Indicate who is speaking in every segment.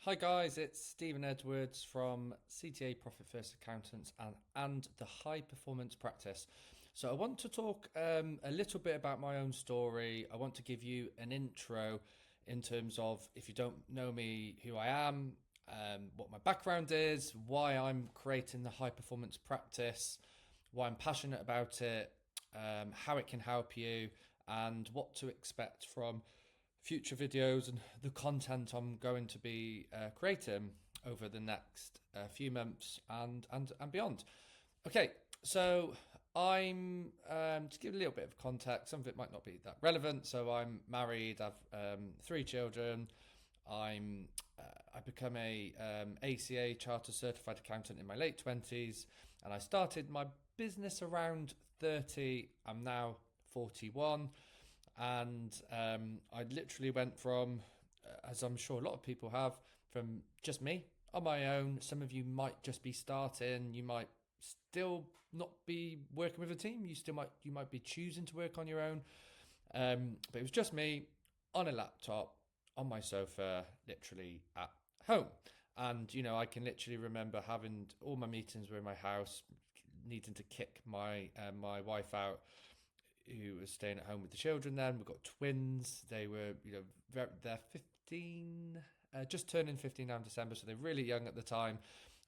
Speaker 1: Hi guys, it's Stephen Edwards from CTA Profit First Accountants and the High Performance Practice. So I want to talk a little bit about my own story. I want to give you an intro in terms of, if you don't know me, who I am, what my background is, why I'm creating the High Performance Practice, why I'm passionate about it, how it can help you, and what to expect from future videos and the content I'm going to be creating over the next few months and beyond. Okay, so I'm to give a little bit of context. Some of it might not be that relevant. So I'm married. I've three children. I become a ACA Chartered Certified Accountant in my late 20s, and I started my business around 30. I'm now 41. And I literally went from, as I'm sure a lot of people have, from just me on my own. Some of you might just be starting. You might still not be working with a team. You might be choosing to work on your own. But it was just me on a laptop on my sofa, literally at home. And I can literally remember having all my meetings were in my house, needing to kick my wife out, who was staying at home with the children. Then we've got twins. They were, they're 15, just turning 15 now in December, so they're really young at the time.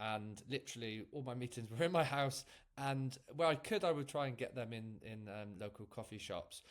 Speaker 1: And literally all my meetings were in my house, and where I could, I would try and get them in local coffee shops.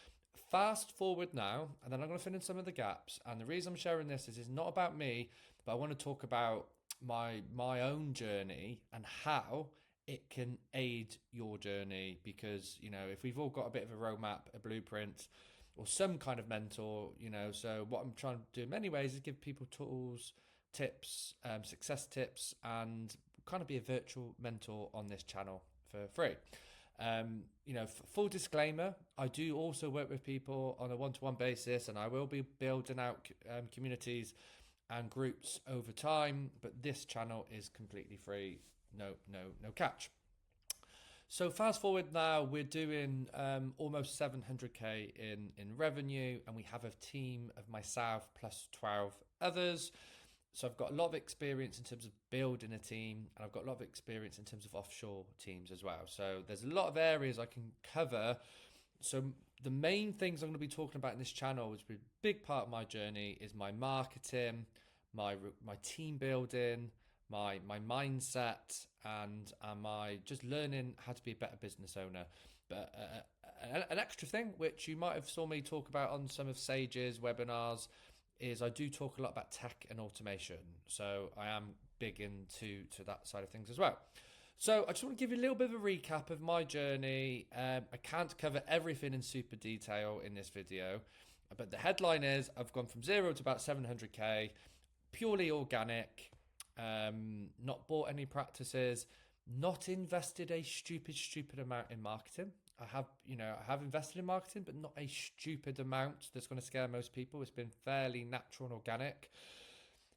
Speaker 1: Fast forward now, and then I'm going to fill in some of the gaps. And the reason I'm sharing this is it's not about me, but I want to talk about my own journey and how it can aid your journey. Because if we've all got a bit of a roadmap, a blueprint, or some kind of mentor, so what I'm trying to do in many ways is give people tools, tips, success tips, and kind of be a virtual mentor on this channel for free. Full disclaimer, I do also work with people on a one-to-one basis, and I will be building out communities and groups over time, but this channel is completely free. No catch. So fast forward now, we're doing almost 700k in revenue, and we have a team of myself plus 12 others. So I've got a lot of experience in terms of building a team, and I've got a lot of experience in terms of offshore teams as well. So there's a lot of areas I can cover. So the main things I'm going to be talking about in this channel, which is a big part of my journey, is my marketing, my team building, my mindset, and my just learning how to be a better business owner. But an extra thing, which you might have saw me talk about on some of Sage's webinars, is I do talk a lot about tech and automation. So I am big into that side of things as well. So I just want to give you a little bit of a recap of my journey. I can't cover everything in super detail in this video, but the headline is I've gone from zero to about 700k, purely organic, not bought any practices, not invested a stupid amount in marketing. I have invested in marketing, but not a stupid amount that's going to scare most people. It's been fairly natural and organic.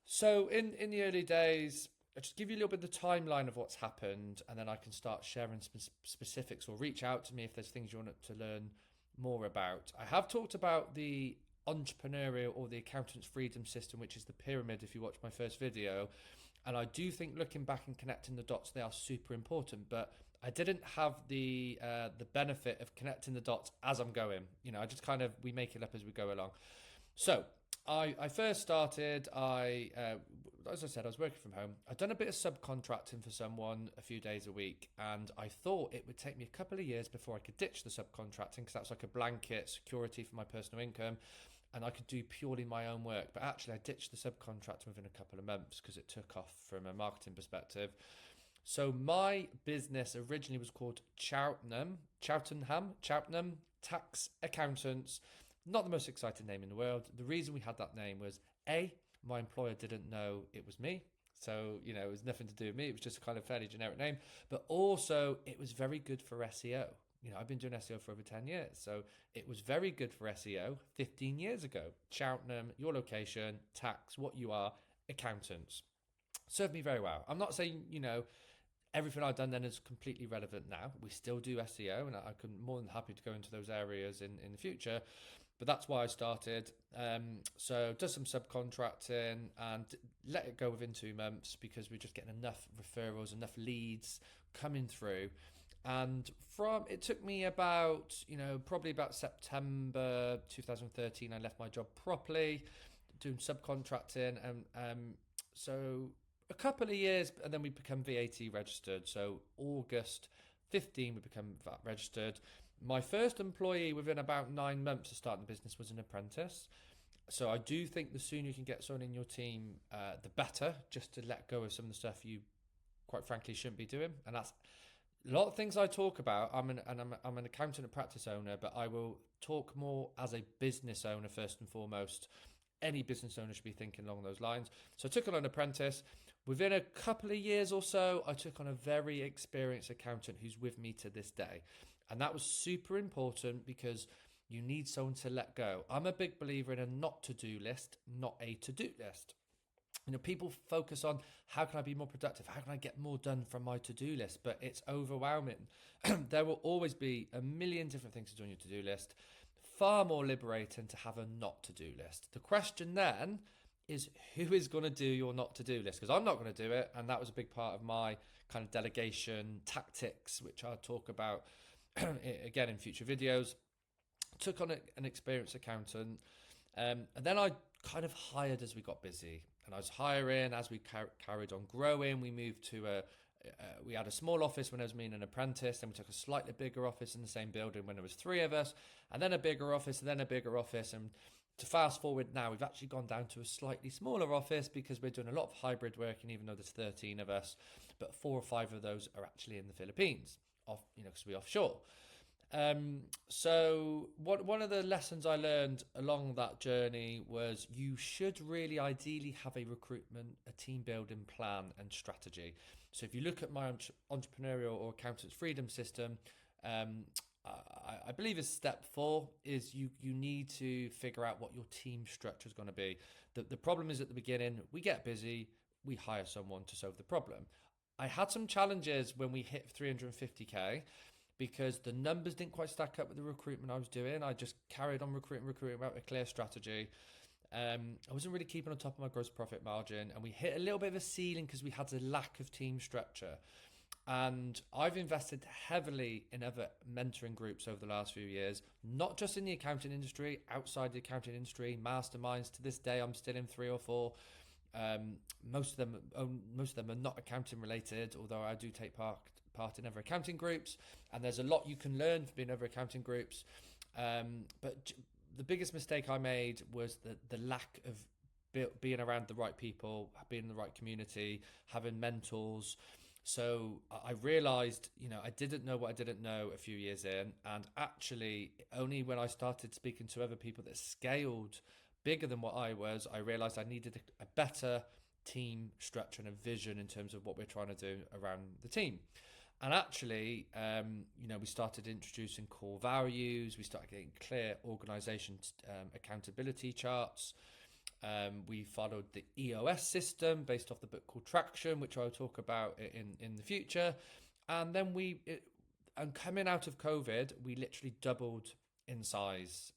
Speaker 1: So in the early days, I'll just give you a little bit of the timeline of what's happened, and then I can start sharing some specifics, or reach out to me if there's things you want to learn more about. I have talked about the entrepreneurial, or the accountant's freedom system, which is the pyramid, if you watch my first video. And I do think, looking back and connecting the dots, they are super important, but I didn't have the benefit of connecting the dots as I'm going. I just we make it up as we go along. So I first started, as I said, I was working from home. I'd done a bit of subcontracting for someone a few days a week, and I thought it would take me a couple of years before I could ditch the subcontracting, because that's like a blanket security for my personal income, and I could do purely my own work. But actually I ditched the subcontracting within a couple of months because it took off from a marketing perspective. So my business originally was called Cheltenham Tax Accountants. Not the most exciting name in the world. The reason we had that name was my employer didn't know it was me. So, it was nothing to do with me. It was just a kind of fairly generic name. But also, it was very good for SEO. I've been doing SEO for over 10 years. So it was very good for SEO 15 years ago. Cheltenham, your location, tax, what you are, accountants. Served me very well. I'm not saying, everything I've done then is completely relevant now. We still do SEO, and I'm more than happy to go into those areas in the future. but that's why I started. So did some subcontracting and let it go within 2 months because we're just getting enough referrals, enough leads coming through. And from it took me about, probably about September 2013, I left my job properly, doing subcontracting. So a couple of years, and then we become VAT registered. So August 15, we become VAT registered. My first employee within about 9 months of starting the business was an apprentice. So I do think the sooner you can get someone in your team, the better, just to let go of some of the stuff you, quite frankly, shouldn't be doing. And that's a lot of things I talk about. I'm an accountant and practice owner, but I will talk more as a business owner first and foremost. Any business owner should be thinking along those lines. So I took on an apprentice. Within a couple of years or so, I took on a very experienced accountant who's with me to this day. And that was super important because you need someone to let go. I'm a big believer in a not to-do list, not a to-do list. People focus on how can I be more productive? How can I get more done from my to-do list? But it's overwhelming. There will always be a million different things to do on your to-do list. Far more liberating to have a not to-do list. The question then is who is going to do your not to-do list? Because I'm not going to do it. And that was a big part of my kind of delegation tactics, which I'll talk about again in future videos. Took on an experienced accountant. And then I kind of hired as we got busy. And I was hiring as we carried on growing. We moved to we had a small office when it was me and an apprentice. Then we took a slightly bigger office in the same building when there was 3 of us. And then a bigger office, and then a bigger office. And to fast forward now, we've actually gone down to a slightly smaller office because we're doing a lot of hybrid working, even though there's 13 of us. But 4 or 5 of those are actually in the Philippines, because we're offshore. So one of the lessons I learned along that journey was you should really ideally have a team building plan and strategy. So if you look at my entrepreneurial or accountant's freedom system, I believe is step 4 is you need to figure out what your team structure is going to be. The problem is at the beginning, we get busy, we hire someone to solve the problem. I had some challenges when we hit 350k because the numbers didn't quite stack up with the recruitment I was doing. I just carried on recruiting without a clear strategy. I wasn't really keeping on top of my gross profit margin, and we hit a little bit of a ceiling because we had a lack of team structure. And I've invested heavily in other mentoring groups over the last few years, not just in the accounting industry, outside the accounting industry, masterminds. To this day, I'm still in 3 or 4. Most of them are not accounting related, although I do take part in other accounting groups, and there's a lot you can learn from being in other accounting groups. But the biggest mistake I made was the lack of being around the right people, being in the right community, having mentors. So I realized, I didn't know what I didn't know a few years in, and actually only when I started speaking to other people that scaled bigger than what I was, I realized I needed a better team structure and a vision in terms of what we're trying to do around the team. And actually, we started introducing core values. We started getting clear organisation accountability charts. We followed the EOS system based off the book called Traction, which I'll talk about in the future. And then and coming out of COVID, we literally doubled in size.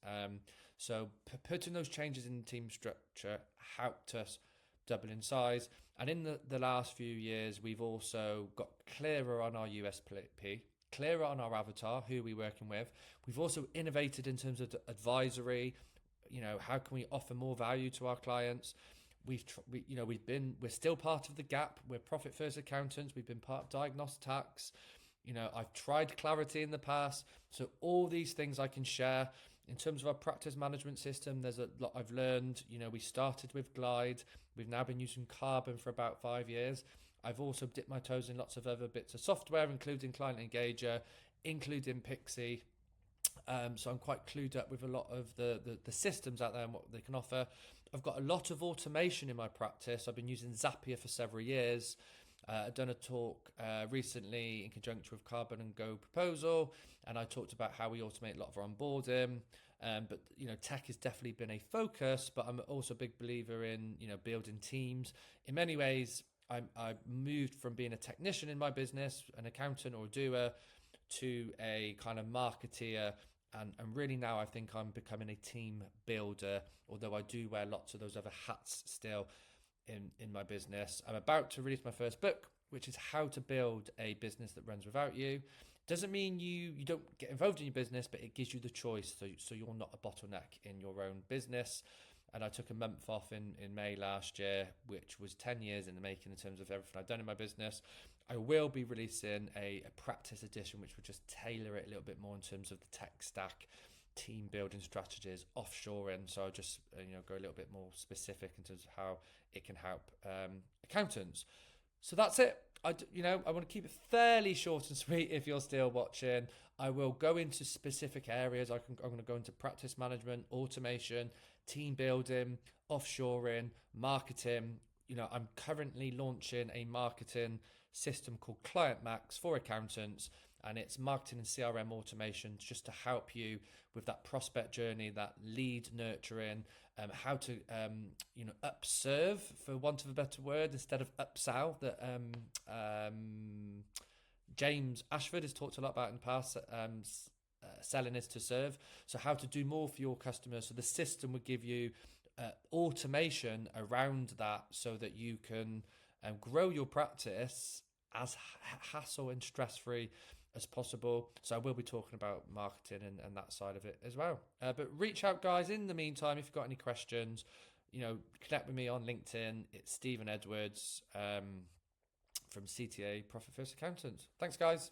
Speaker 1: So putting those changes in the team structure helped us double in size. And in the last few years, we've also got clearer on our USP, clearer on our avatar, who we're working with. We've also innovated in terms of advisory. How can we offer more value to our clients? We're still part of the gap. We're profit first accountants. We've been part of diagnostic tax. I've tried Clarity in the past. So all these things I can share. In terms of our practice management system, there's a lot I've learned. We started with Glide. We've now been using Carbon for about 5 years. I've also dipped my toes in lots of other bits of software, including Client Engager, including Pixie. So I'm quite clued up with a lot of the systems out there and what they can offer. I've got a lot of automation in my practice. I've been using Zapier for several years. I've done a talk recently in conjunction with Carbon and Go Proposal, and I talked about how we automate a lot of our onboarding. But tech has definitely been a focus, but I'm also a big believer in building teams. In many ways, I moved from being a technician in my business, an accountant or a doer, to a kind of marketeer And really now I think I'm becoming a team builder, although I do wear lots of those other hats still in my business. I'm about to release my first book, which is how to build a business that runs without you. Doesn't mean you don't get involved in your business, but it gives you the choice, so you're not a bottleneck in your own business. And I took a month off in May last year, which was 10 years in the making in terms of everything I've done in my business. I will be releasing a practice edition, which will just tailor it a little bit more in terms of the tech stack, team building strategies, offshoring. So I'll just go a little bit more specific in terms of how it can help accountants. So that's it. I want to keep it fairly short and sweet. If you're still watching, I will go into specific areas. I'm going to go into practice management, automation, team building, offshoring, marketing. I'm currently launching a marketing system called Client Max for accountants, and it's marketing and CRM automation just to help you with that prospect journey, that lead nurturing, how to upserve, for want of a better word, instead of upsell, that James Ashford has talked a lot about in the past. Selling is to serve. So how to do more for your customers. So the system would give you automation around that so that you can grow your practice as hassle and stress-free as possible. So I will be talking about marketing and that side of it as well. But reach out, guys. In the meantime, if you've got any questions, connect with me on LinkedIn. It's Stephen Edwards from CTA Profit First Accountants. Thanks, guys.